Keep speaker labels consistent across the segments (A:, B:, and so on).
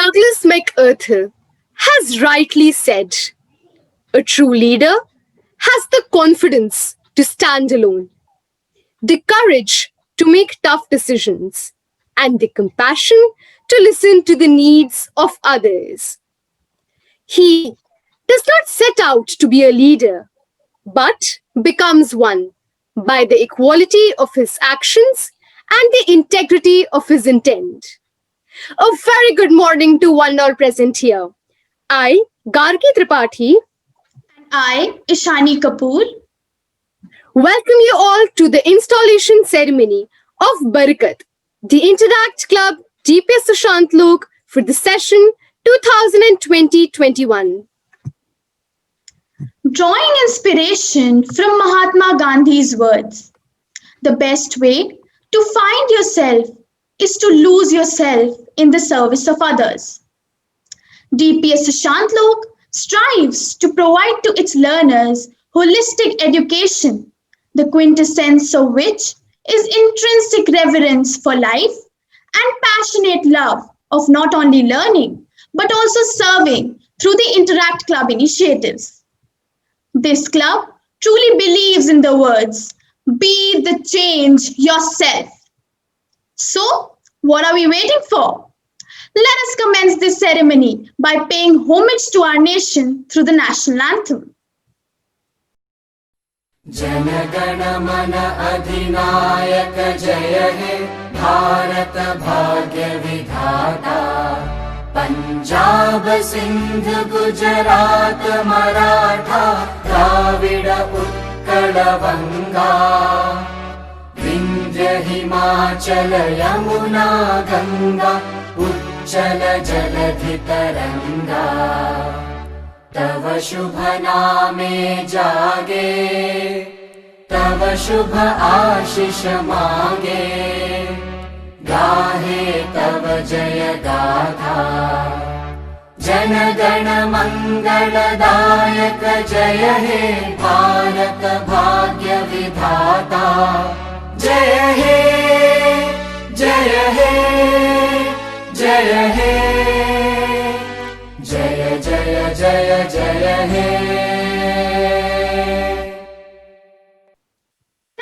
A: Douglas MacArthur has rightly said, a true leader has the confidence to stand alone, the courage to make tough decisions, and the compassion to listen to the needs of others. He does not set out to be a leader, but becomes one by the equality of his actions and the integrity of his intent. A very good morning to one all present here. I, Gargi Tripathi,
B: I, Ishani Kapoor,
A: welcome you all to the installation ceremony of Barakat, the Interact Club DPS Sushant Lok for the session 2020-21.
B: drawing inspiration from Mahatma Gandhi's words. The best way to find yourself is to lose yourself in the service of others. DPS Sushant Lok strives to provide to its learners holistic education, the quintessence of which is intrinsic reverence for life and passionate love of not only learning but also serving through the Interact Club initiatives. This club truly believes in the words, "Be the change yourself." So, what are we waiting for? Let us commence this ceremony by paying homage to our nation through the national anthem.
C: Jana Gana मन अधिनायक जय हे भारत भाग्य विधाता पंजाब सिंध गुजरात मराठा द्राविड उत्कल बंगा विंध्य हिमाचल यमुना गंगा उच्चल जलधि तरंगा तव शुभ नामे जागे तव शुभ आशीष मांगे गाहे तव जय गाथा जन गण मंगलदायक जय हे भारत भाग्य विधाता जय हे जय हे जय हे जय जय जय जय हे.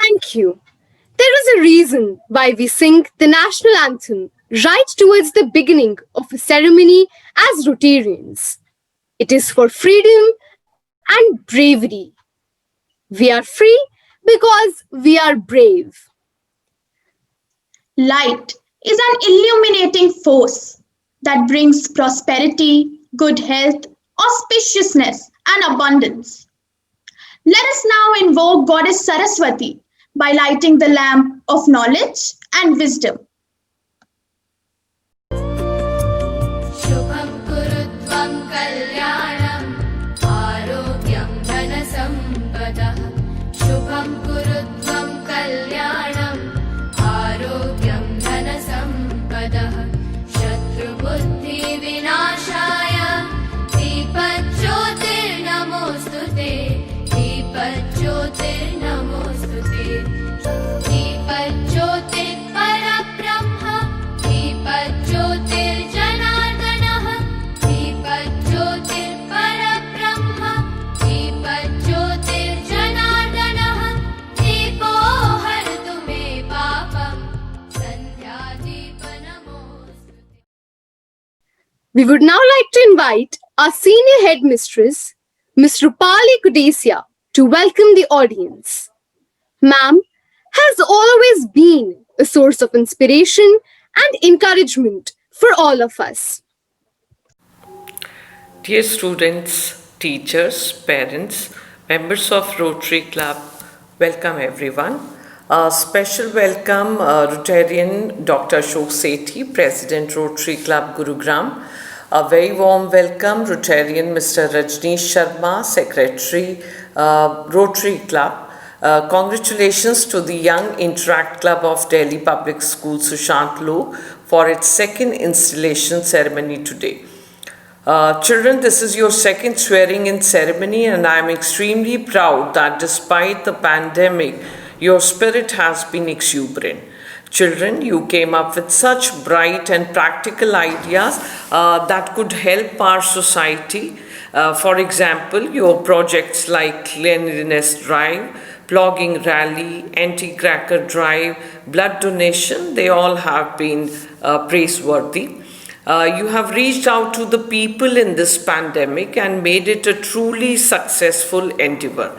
A: Thank you. There is a reason why we sing the national anthem right towards the beginning of a ceremony as Rotarians. It is for freedom and bravery. We are free because we are brave.
B: Light is an illuminating force that brings prosperity, good health, auspiciousness, and abundance. Let us now invoke Goddess Saraswati by lighting the lamp of knowledge and wisdom.
D: शुभं कुरुत्वं कल्याणं आरोग्यं धनसम्पदः शुभं कुरुत्वं कल्याणं आरोग्यं धनसम्पदः शत्रुबुद्धिविनाशाय दीपज्योतिर्नमोऽस्तुते दीपज्योतिर्नमोऽस्तुते दीपज्योतिर्परब्रह्म दीपज्योतिर्जनार्दनः दीपज्योतिर्परब्रह्म दीपज्योतिर्जनार्दनः दीपो हरतु मे पापं सन्ध्यादीपनमोऽस्तुते.
A: We would now like to invite our senior headmistress, Ms. Rupali Kudesia, to welcome the audience. Ma'am has always been a source of inspiration and encouragement for all of us.
E: Dear students, teachers, parents, members of Rotary Club, welcome everyone. A special welcome Rotarian Dr. Ashok Sethi, President Rotary Club Gurugram. A very warm welcome Rotarian Mr. Rajneesh Sharma, Secretary Rotary Club. Congratulations to the Young Interact Club of Delhi Public School Sushant Lok for its second installation ceremony today. Children, this is your second swearing-in ceremony, and I am extremely proud that despite the pandemic, your spirit has been exuberant. Children, you came up with such bright and practical ideas that could help our society. For example, your projects like cleanliness drive, plogging rally, anti-cracker drive, blood donation, they all have been praiseworthy. You have reached out to the people in this pandemic and made it a truly successful endeavor.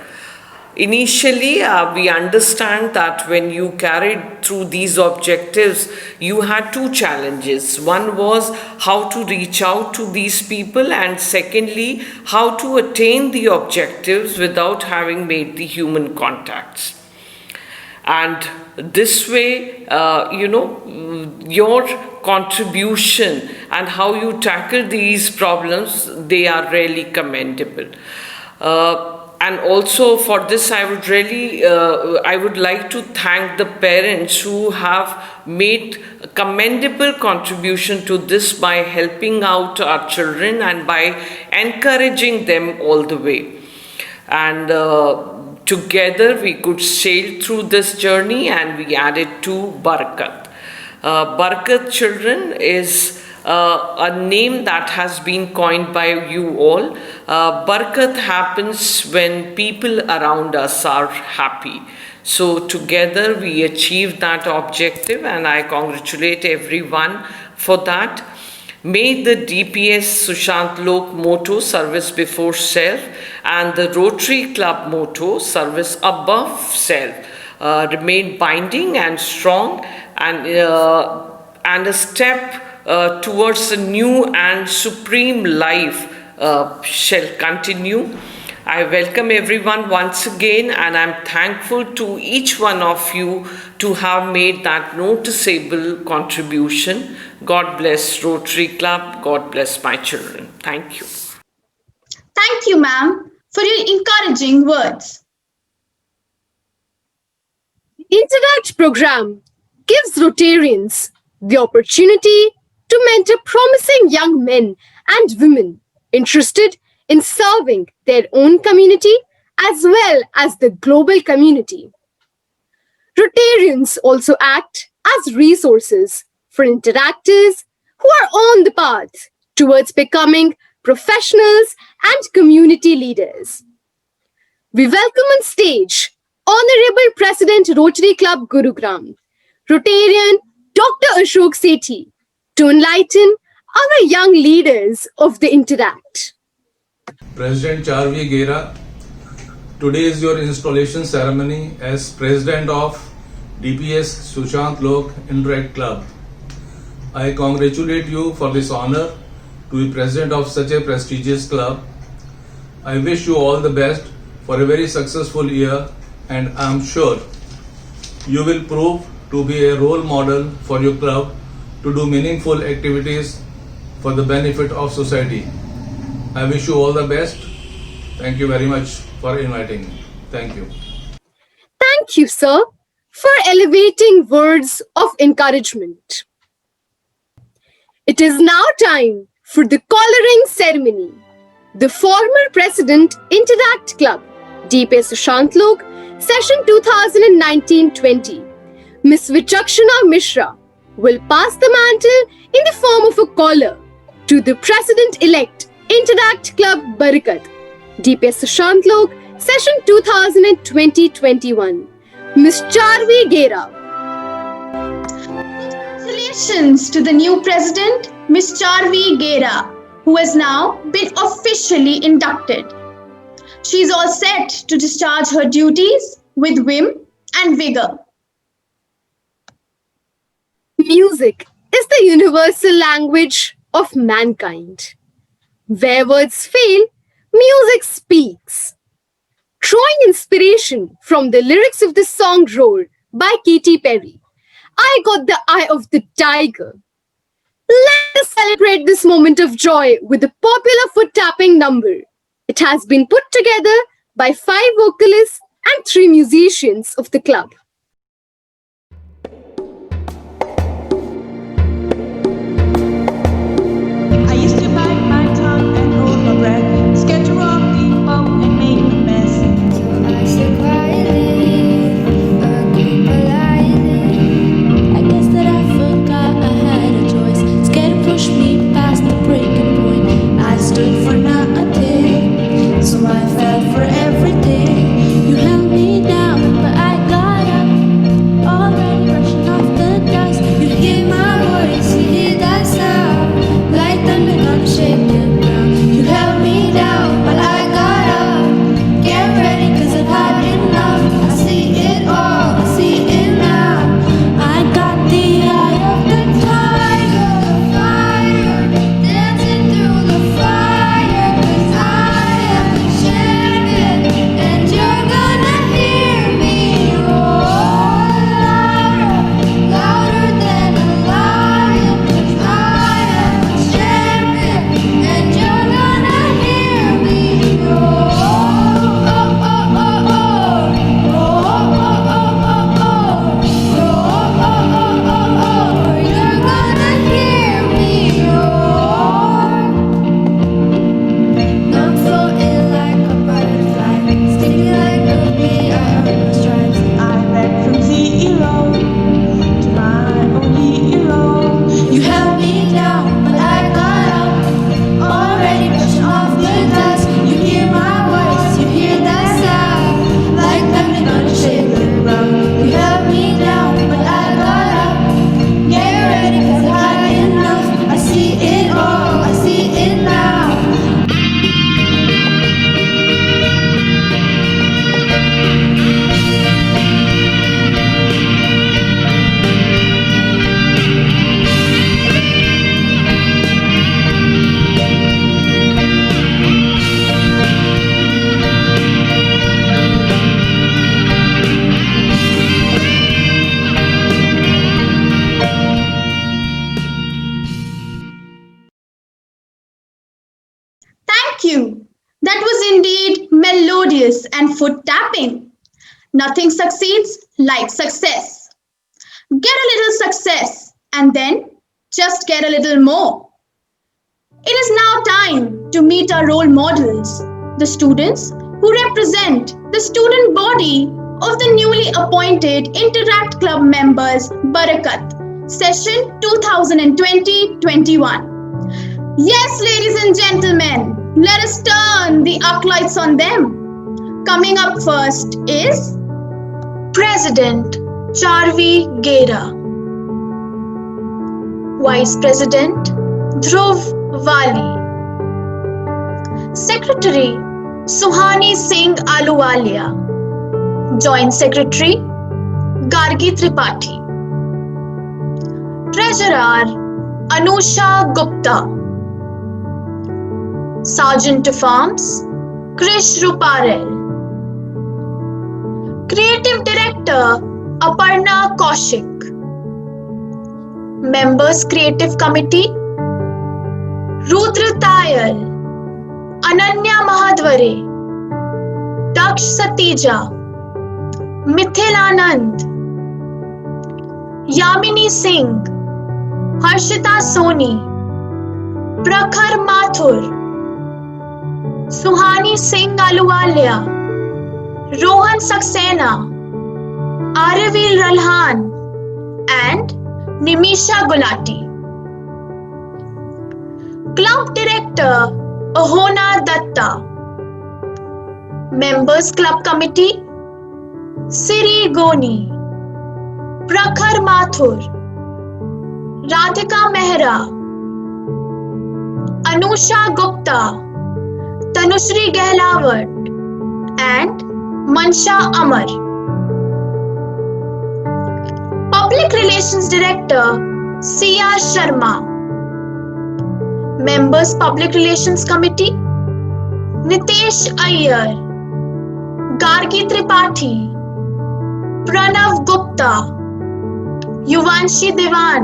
E: Initially, we understand that when you carried through these objectives, you had two challenges. One was how to reach out to these people, and secondly, how to attain the objectives without having made the human contacts. And this way, your contribution and how you tackle these problems, they are really commendable. And also for this, I would like to thank the parents who have made a commendable contribution to this by helping out our children and by encouraging them all the way. And together we could sail through this journey, and we added to Barakat. Barakat, children, is a name that has been coined by you all. Barakat happens when people around us are happy. So together we achieved that objective, and I congratulate everyone for that. May the DPS Sushant Lok motto, service before self, and the Rotary Club motto, service above self, remain binding and strong, and a step towards a new and supreme life shall continue. I welcome everyone once again, and I'm thankful to each one of you to have made that noticeable contribution. God bless Rotary Club. God bless my children. Thank you.
B: Thank you, ma'am, for your encouraging words.
A: The Interact program gives Rotarians the opportunity to mentor promising young men and women interested in serving their own community as well as the global community. Rotarians also act as resources for interactors who are on the path towards becoming professionals and community leaders. We welcome on stage Honorable President Rotary Club Gurugram, Rotarian Dr. Ashok Sethi, to enlighten our young leaders of the Interact.
F: President Charvi Gera, today is your installation ceremony as President of DPS Sushant Lok Interact Club. I congratulate you for this honor to be President of such a prestigious club. I wish you all the best for a very successful year, and I am sure you will prove to be a role model for your club to do meaningful activities for the benefit of society. I wish you all the best. Thank you very much for inviting me. Thank you.
A: Thank you, sir, for elevating words of encouragement. It is now time for the collaring ceremony. The former President, Interact Club, DPS Sushant Lok, session 2019-20, Ms. Vichakshana Mishra, will pass the mantle in the form of a collar to the President-elect, Interact Club Barakat, DPS Sushant Lok, session 2020-21, Ms. Charvi Gera.
B: Congratulations to the new president, Ms. Charvi Gera, who has now been officially inducted. She is all set to discharge her duties with vim and vigor.
A: Music is the universal language of mankind. Where words fail, music speaks. Drawing inspiration from the lyrics of the song Roar by Katy Perry, I Got the Eye of the Tiger. Let us celebrate this moment of joy with a popular foot tapping number. It has been put together by 5 vocalists and 3 musicians of the club.
G: I used to bite my tongue and hold my breath, scared to rock the boat and make a mess.
D: I sit quietly, I keep politely. I
B: and foot tapping. Nothing succeeds like success. Get a little success and then just get a little more. It is now time to meet our role models, the students who represent the student body of the newly appointed Interact Club members Barakat, session 2020-21. Yes, ladies and gentlemen, let us turn the arc lights on them. Coming up first is President Charvi Gera, Vice President Dhruv Wali, Secretary Suhani Singh Aluwalia, Joint Secretary Gargi Tripathi, Treasurer Anusha Gupta, Sergeant of Arms Krish Ruparel, Creative Director Aparna Kaushik, Members Creative Committee Rudra Tayal, Ananya Mahadware, Daksh Satija, Mithil Anand, Yamini Singh, Harshita Soni, Prakhar Mathur, Suhani Singh Aluwalia, Rohan Saxena, Arivil Ralhan, and Nimisha Gulati. Club Director Ahona Datta, Members Club Committee Siri Goni, Prakhar Mathur, Radhika Mehra, Anusha Gupta, Tanushri Gehlawat, and Mansha Amar. Public Relations Director C.R. Sharma, Members Public Relations Committee Nitesh Iyer, Gargi Tripathi, Pranav Gupta, Yuvanshi Devan,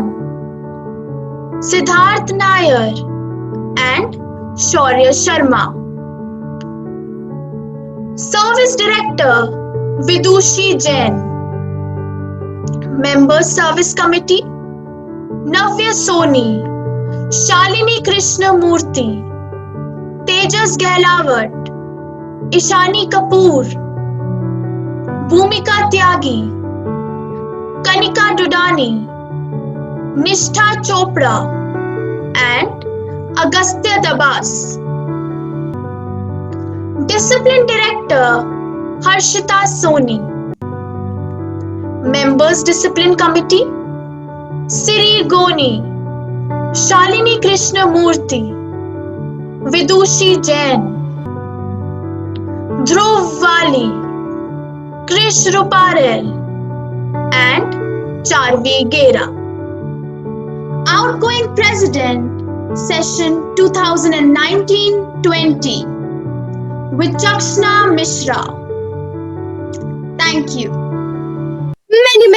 B: Siddharth Nair, and Shaurya Sharma. Service Director Vidushi Jain, Members Service Committee Navya Soni, Shalini Krishna Murthy, Tejas Gehlawat, Ishani Kapoor, Bhumika Tyagi, Kanika Dudani, Nishtha Chopra, and Agastya Dabas. Discipline Director Harshita Soni, Members Discipline Committee Siri Goni, Shalini Krishna Murthy, Vidushi Jain, Dhruv Wali, Krish Ruparel, and Charvi Gera. Outgoing President, Session 2019-20, Vichakshna Mishra. Thank you.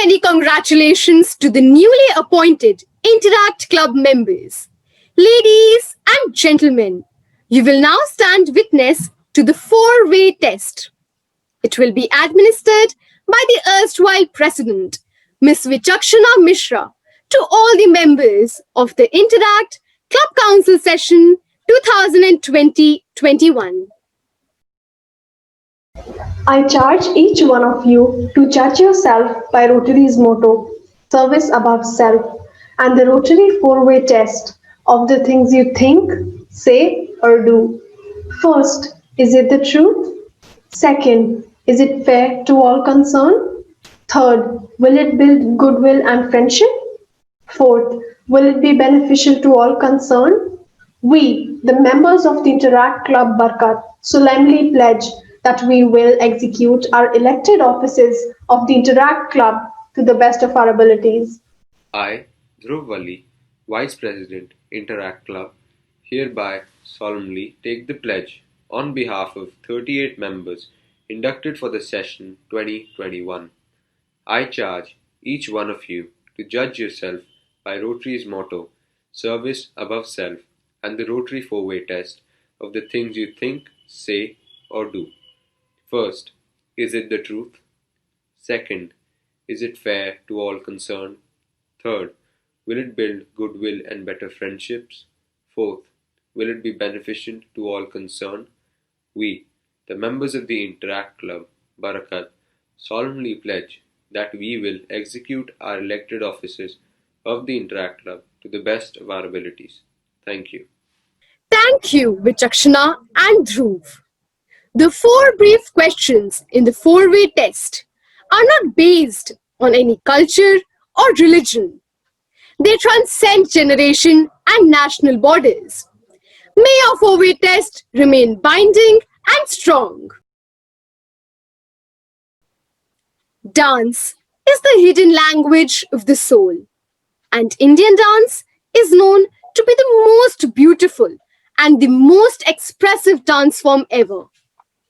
A: Many congratulations to the newly appointed Interact Club members. Ladies and gentlemen, you will now stand witness to the four-way test. It will be administered by the erstwhile President, Miss Vichakshana Mishra, to all the members of the Interact Club Council Session 2020-21.
H: I charge each one of you to judge yourself by Rotary's motto, service above self, and the Rotary four-way test of the things you think, say, or do. First, is it the truth? Second, is it fair to all concerned? Third, will it build goodwill and friendship? Fourth, will it be beneficial to all concerned? We, the members of the Interact Club Barkat, solemnly pledge that we will execute our elected offices of the Interact Club to the best of our abilities.
I: I, Dhruv Wali, Vice President, Interact Club, hereby solemnly take the pledge on behalf of 38 members inducted for the session 2021. I charge each one of you to judge yourself by Rotary's motto, service above self, and the Rotary four-way test of the things you think, say, or do. First, is it the truth? Second, is it fair to all concerned? Third, will it build goodwill and better friendships? Fourth, will it be beneficent to all concerned? We, the members of the Interact Club, Barakat, solemnly pledge that we will execute our elected offices of the Interact Club to the best of our abilities. Thank you.
A: Thank you, Vichakshana and Dhruv. The four brief questions in the four-way test are not based on any culture or religion. They transcend generation and national borders. May our four-way test remain binding and strong. Dance is the hidden language of the soul, and Indian dance is known to be the most beautiful and the most expressive dance form ever,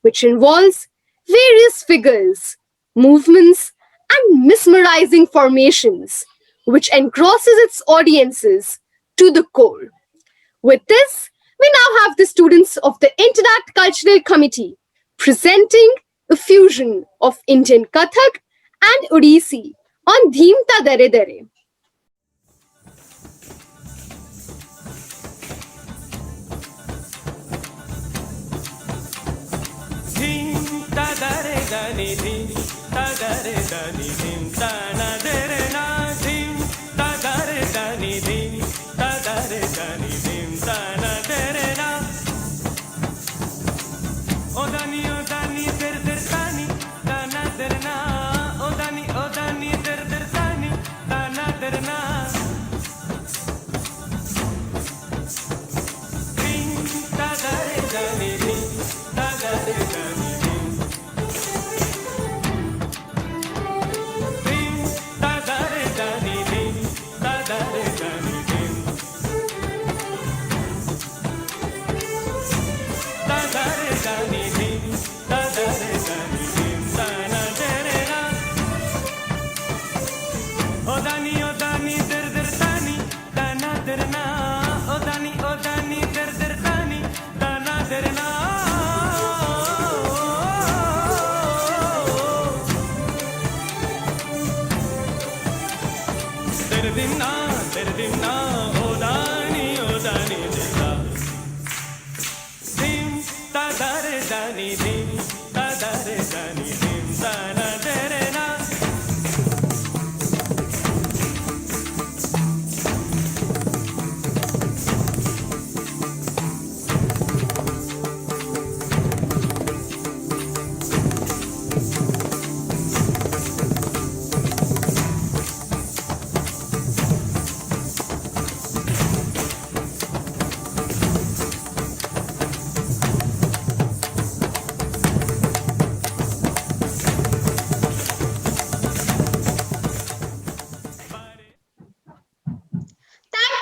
A: which involves various figures, movements, and mesmerizing formations, which engrosses its audiences to the core. With this, we now have the students of the Interact Cultural Committee presenting a fusion of Indian Kathak and Odissi on Dhimta Dare Dare.
C: धीम तगरे गनि धीम तगरे गनि धीम तना दरे ना धीम तगरे गनि धीम तगरे गनि धीम तना दरे ना ओदानी दर दर तानी तना दर ना ओदानी दर दर तानी तना दर ना धीम तगरे गनि धीम तगरे गनि धीम धीम तगरे गनि धीम तगरे गनि धीम तगरे गनि धीम तगरे गनि धीम तना दरे ना ओदानी दर दर तानी तना दर ना ओदानी दर दर तानी तना दर ना दर दिन ना ओदानी दरदा धीम तदरे दानी धीम तदरे दानी धीम तना दरे ना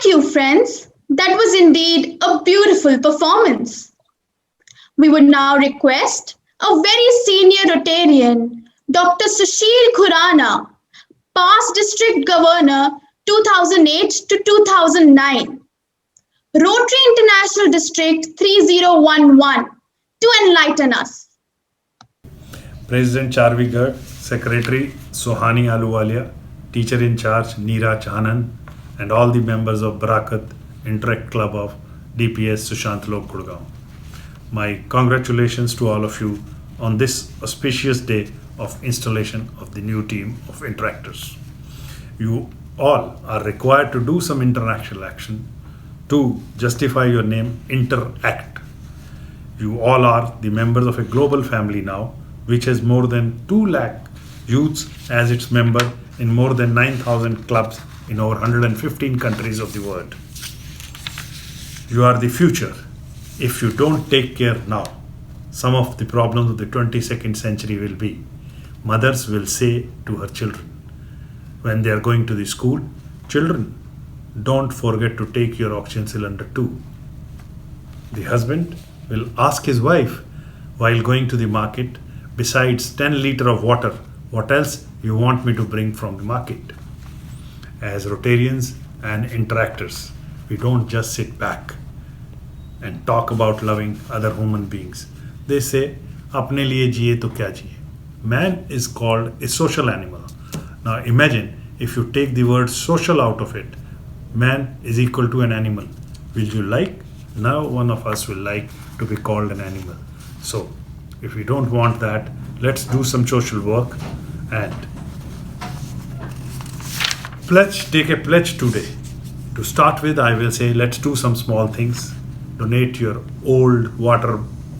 B: Thank you, friends. That was indeed a beautiful performance. We would now request a very senior Rotarian, Dr. Sushil Khurana, past District Governor 2008 to 2009, Rotary International District 3011, to enlighten us.
J: President Charvi Garg, Secretary Sohani Aluwalia, Teacher in Charge Neeraj Anand, and all the members of Barakat Interact Club of DPS Sushant Lok Gurgaon. My congratulations to all of you on this auspicious day of installation of the new team of interactors. You all are required to do some international action to justify your name Interact. You all are the members of a global family now, which has more than 2 lakh youths as its member in more than 9,000 clubs in over 115 countries of the world. You are the future. If you don't take care now, some of the problems of the 22nd century will be. Mothers will say to her children, when they are going to the school, children, don't forget to take your oxygen cylinder too. The husband will ask his wife while going to the market, besides 10 liters of water, what else you want me to bring from the market? As Rotarians and interactors, we don't just sit back and talk about loving other human beings. They say, अपने लिए जिए तो क्या जिए. Man is called a social animal. Now imagine if you take the word social out of it, man is equal to an animal. Will you like? No one of us will like to be called an animal. So if we don't want that, let's do some social work and take a pledge today. To start with, I will say let's do some small things. Donate your old water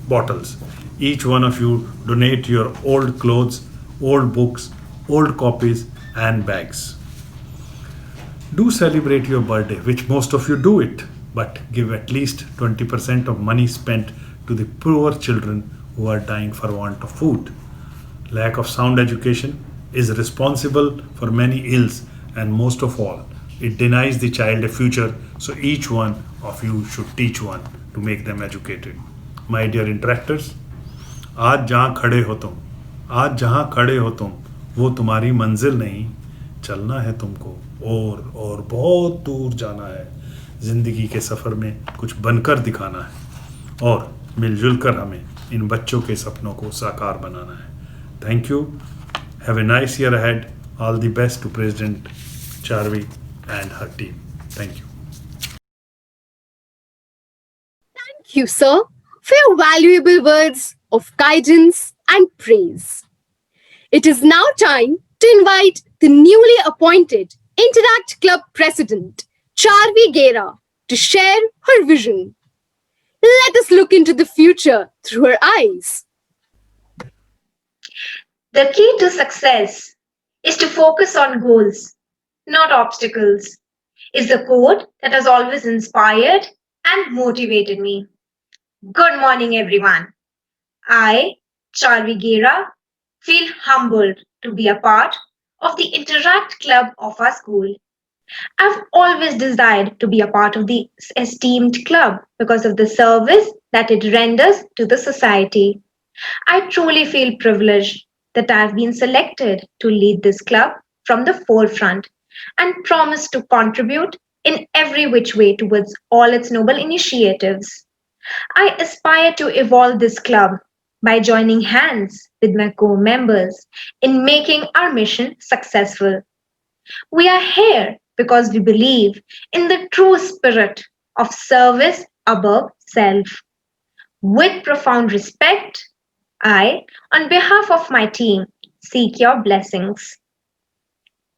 J: bottles. Each one of you donate your old clothes, old books, old copies, and bags. Do celebrate your birthday, which most of you do it, but give at least 20% of money spent to the poor children who are dying for want of food. Lack of sound education is responsible for many ills, and most of all, it denies the child a future, so each one of you should teach one to make them educated. My dear interactors, आज जहाँ खड़े हो तुम वो तुम्हारी मंजिल नहीं, चलना है तुमको और बहुत दूर जाना है. जिंदगी के सफ़र में कुछ बनकर दिखाना है और मिलजुल कर हमें इन बच्चों के सपनों को साकार बनाना है. Thank you. Have a nice year ahead. All the best to President Charvi and her team. Thank you.
A: Thank you, sir, for your valuable words of guidance and praise. It is now time to invite the newly appointed Interact Club President, Charvi Gera, to share her vision. Let us look into the future through her eyes.
K: The key to success is to focus on goals, not obstacles, is the quote that has always inspired and motivated me. Good morning, everyone. I, Charvi Gera, feel humbled to be a part of the Interact Club of our school. I've always desired to be a part of the esteemed club because of the service that it renders to the society. I truly feel privileged that I've been selected to lead this club from the forefront and promise to contribute in every which way towards all its noble initiatives. I aspire to evolve this club by joining hands with my co-members in making our mission successful. We are here because we believe in the true spirit of service above self. With profound respect, I, on behalf of my team, seek your blessings.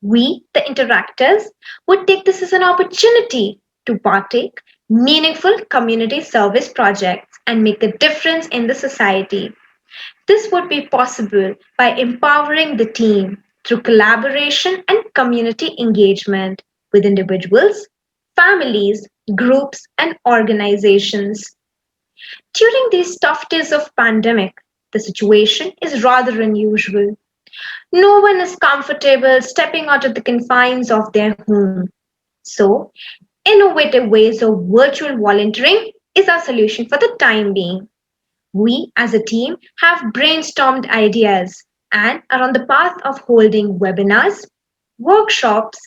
K: We, the interactors, would take this as an opportunity to partake meaningful community service projects and make a difference in the society. This would be possible by empowering the team through collaboration and community engagement with individuals, families, groups, and organizations. During these tough days of pandemic, the situation is rather unusual. No one is comfortable stepping out of the confines of their home. So, innovative ways of virtual volunteering is our solution for the time being. We as a team have brainstormed ideas and are on the path of holding webinars, workshops,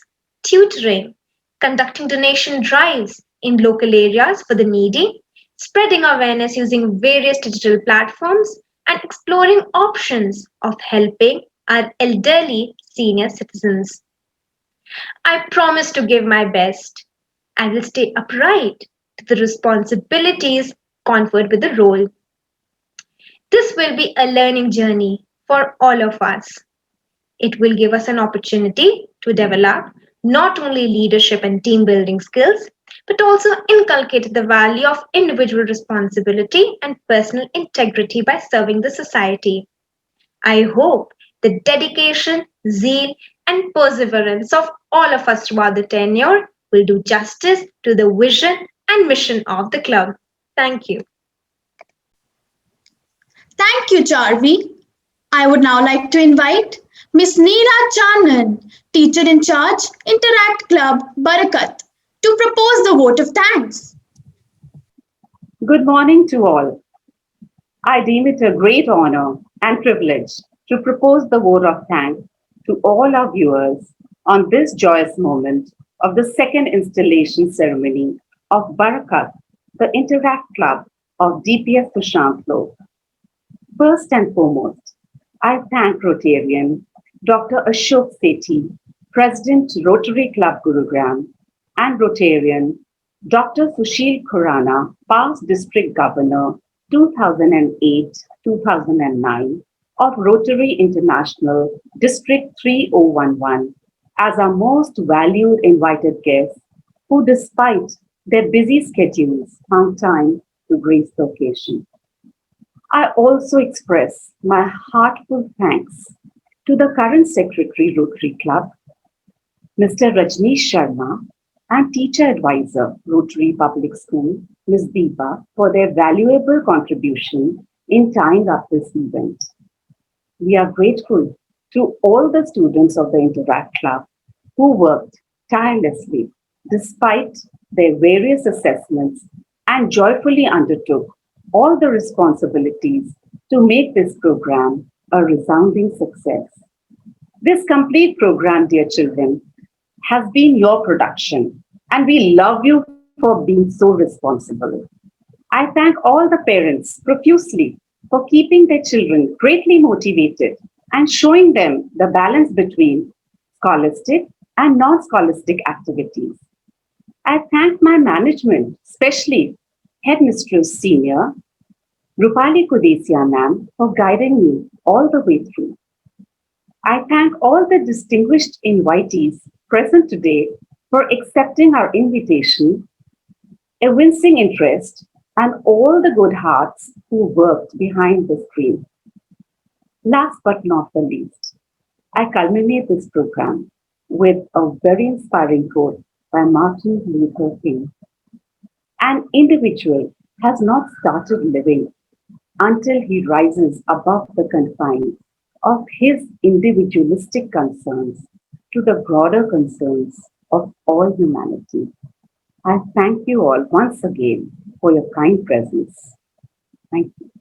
K: tutoring, conducting donation drives in local areas for the needy, spreading awareness using various digital platforms, and exploring options of helping our elderly senior citizens. I promise to give my best. I will stay upright to the responsibilities conferred with the role. This will be a learning journey for all of us. It will give us an opportunity to develop not only leadership and team building skills, but also inculcate the value of individual responsibility and personal integrity by serving the society. I hope the dedication, zeal, and perseverance of all of us throughout the tenure will do justice to the vision and mission of the club. Thank you.
B: Thank you, Charvi. I would now like to invite Miss Neera Chanan, teacher in charge, Interact Club, Barakat, to propose the vote of thanks.
L: Good morning to all. I deem it a great honor and privilege to propose the vote of thanks to all our viewers on this joyous moment of the second installation ceremony of Barakat, the Interact Club of DPS Sushant Lok. First and foremost, I thank Rotarian Dr. Ashok Sethi, President Rotary Club Gurugram, and Rotarian Dr. Sushil Khurana, past District Governor 2008-2009 of Rotary International District 3011 as our most valued invited guests who, despite their busy schedules, found time to grace the occasion. I also express my heartfelt thanks to the current Secretary Rotary Club, Mr. Rajneesh Sharma, and Teacher Advisor Rotary Public School, Ms. Deepa, for their valuable contribution in tying up this event. We are grateful to all the students of the Interact Club who worked tirelessly despite their various assessments and joyfully undertook all the responsibilities to make this program a resounding success. This complete program, dear children, has been your production, and we love you for being so responsible. I thank all the parents profusely for keeping their children greatly motivated and showing them the balance between scholastic and non-scholastic activities. I thank my management, especially Headmistress Senior Rupali Kudesia ma'am, for guiding me all the way through. I thank all the distinguished invitees present today for accepting our invitation, evincing interest, and all the good hearts who worked behind the screen. Last but not the least, I culminate this program with a very inspiring quote by Martin Luther King. An individual has not started living until he rises above the confines of his individualistic concerns to the broader concerns of all humanity. I thank you all once again for your kind presence. Thank you.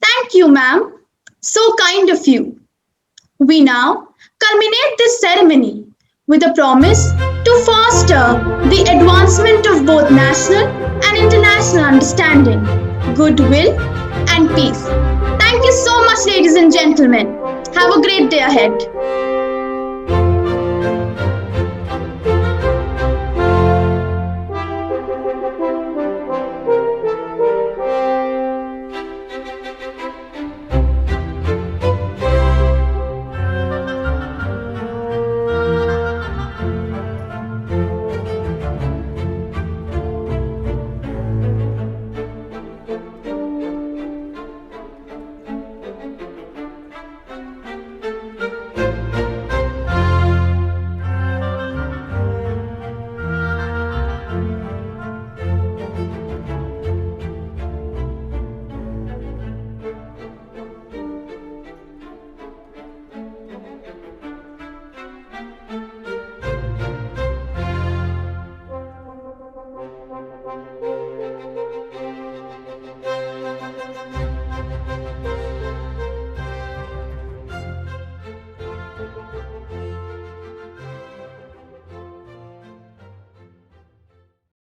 B: Thank you, ma'am. So kind of you. We now culminate this ceremony with a promise to foster the advancement of both national and international understanding, goodwill, and peace. Thank you so much, ladies and gentlemen. Have a great day ahead.